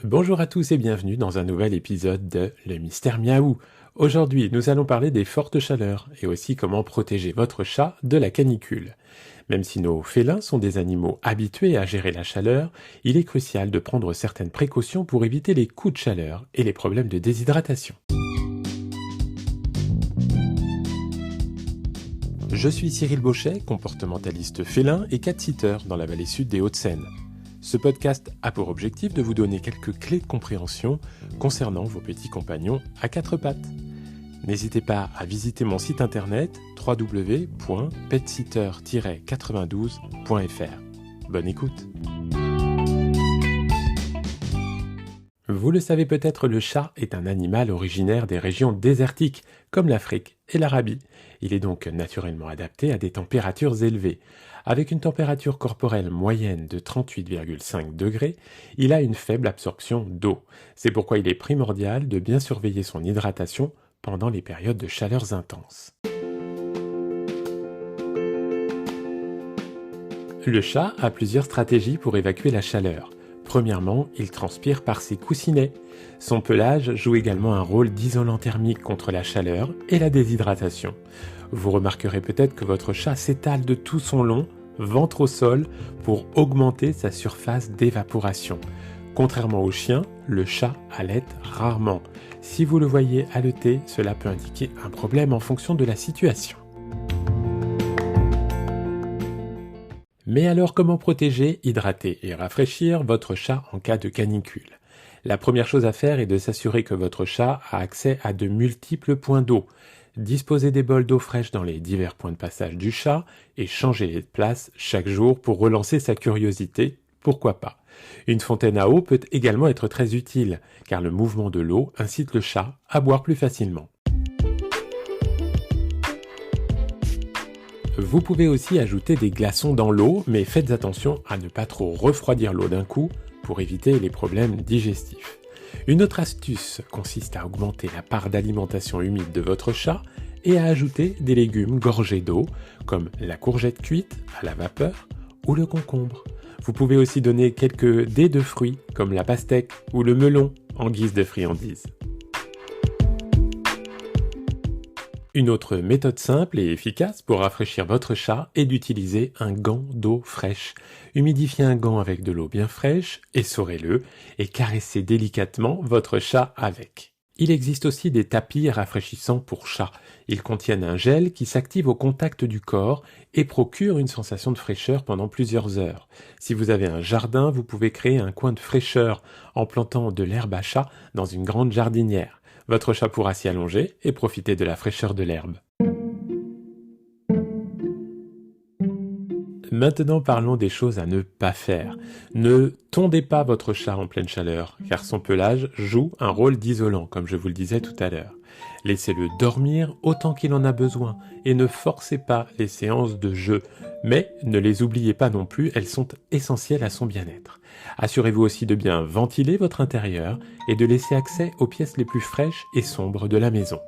Bonjour à tous et bienvenue dans un nouvel épisode de Le Mystère Miaou. Aujourd'hui, nous allons parler des fortes chaleurs et aussi comment protéger votre chat de la canicule. Même si nos félins sont des animaux habitués à gérer la chaleur, il est crucial de prendre certaines précautions pour éviter les coups de chaleur et les problèmes de déshydratation. Je suis Cyril Bauchet, comportementaliste félin et cat-sitter dans la vallée sud des Hauts-de-Seine. Ce podcast a pour objectif de vous donner quelques clés de compréhension concernant vos petits compagnons à quatre pattes. N'hésitez pas à visiter mon site internet www.petsitter-92.fr. Bonne écoute. Vous le savez peut-être, le chat est un animal originaire des régions désertiques, comme l'Afrique et l'Arabie. Il est donc naturellement adapté à des températures élevées. Avec une température corporelle moyenne de 38,5 degrés, il a une faible absorption d'eau. C'est pourquoi il est primordial de bien surveiller son hydratation pendant les périodes de chaleurs intenses. Le chat a plusieurs stratégies pour évacuer la chaleur. Premièrement, il transpire par ses coussinets. Son pelage joue également un rôle d'isolant thermique contre la chaleur et la déshydratation. Vous remarquerez peut-être que votre chat s'étale de tout son long, ventre au sol, pour augmenter sa surface d'évaporation. Contrairement au chien, le chat halète rarement. Si vous le voyez haleter, cela peut indiquer un problème en fonction de la situation. Mais alors, comment protéger, hydrater et rafraîchir votre chat en cas de canicule ? La première chose à faire est de s'assurer que votre chat a accès à de multiples points d'eau. Disposez des bols d'eau fraîche dans les divers points de passage du chat et changez-les de place chaque jour pour relancer sa curiosité, pourquoi pas. Une fontaine à eau peut également être très utile, car le mouvement de l'eau incite le chat à boire plus facilement. Vous pouvez aussi ajouter des glaçons dans l'eau, mais faites attention à ne pas trop refroidir l'eau d'un coup pour éviter les problèmes digestifs. Une autre astuce consiste à augmenter la part d'alimentation humide de votre chat et à ajouter des légumes gorgés d'eau, comme la courgette cuite à la vapeur ou le concombre. Vous pouvez aussi donner quelques dés de fruits, comme la pastèque ou le melon, en guise de friandise. Une autre méthode simple et efficace pour rafraîchir votre chat est d'utiliser un gant d'eau fraîche. Humidifiez un gant avec de l'eau bien fraîche, essorez-le et caressez délicatement votre chat avec. Il existe aussi des tapis rafraîchissants pour chat. Ils contiennent un gel qui s'active au contact du corps et procure une sensation de fraîcheur pendant plusieurs heures. Si vous avez un jardin, vous pouvez créer un coin de fraîcheur en plantant de l'herbe à chat dans une grande jardinière. Votre chat pourra s'y allonger et profiter de la fraîcheur de l'herbe. Maintenant, parlons des choses à ne pas faire. Ne tondez pas votre chat en pleine chaleur, car son pelage joue un rôle d'isolant, comme je vous le disais tout à l'heure. Laissez-le dormir autant qu'il en a besoin et ne forcez pas les séances de jeu. Mais ne les oubliez pas non plus, elles sont essentielles à son bien-être. Assurez-vous aussi de bien ventiler votre intérieur et de laisser accès aux pièces les plus fraîches et sombres de la maison.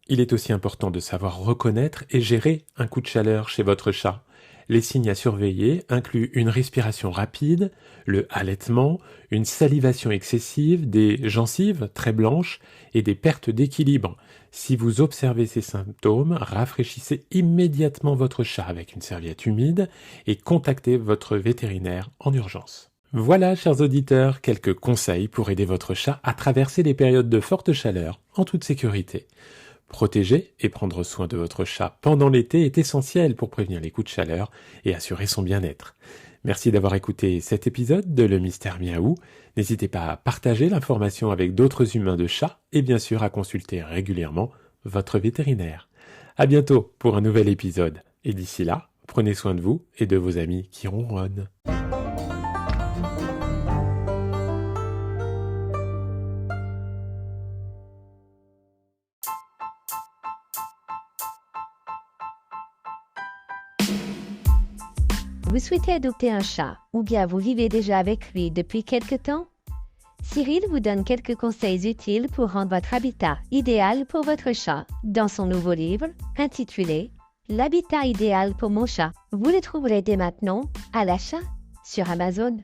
Il est aussi important de savoir reconnaître et gérer un coup de chaleur chez votre chat. Les signes à surveiller incluent une respiration rapide, le halètement, une salivation excessive, des gencives très blanches et des pertes d'équilibre. Si vous observez ces symptômes, rafraîchissez immédiatement votre chat avec une serviette humide et contactez votre vétérinaire en urgence. Voilà, chers auditeurs, quelques conseils pour aider votre chat à traverser les périodes de forte chaleur en toute sécurité. Protéger et prendre soin de votre chat pendant l'été est essentiel pour prévenir les coups de chaleur et assurer son bien-être. Merci d'avoir écouté cet épisode de Le Mystère Miaou. N'hésitez pas à partager l'information avec d'autres humains de chat et bien sûr à consulter régulièrement votre vétérinaire. À bientôt pour un nouvel épisode. Et d'ici là, prenez soin de vous et de vos amis qui ronronnent. Vous souhaitez adopter un chat ou bien vous vivez déjà avec lui depuis quelque temps? Cyril vous donne quelques conseils utiles pour rendre votre habitat idéal pour votre chat dans son nouveau livre intitulé « L'habitat idéal pour mon chat ». Vous le trouverez dès maintenant à l'achat sur Amazon.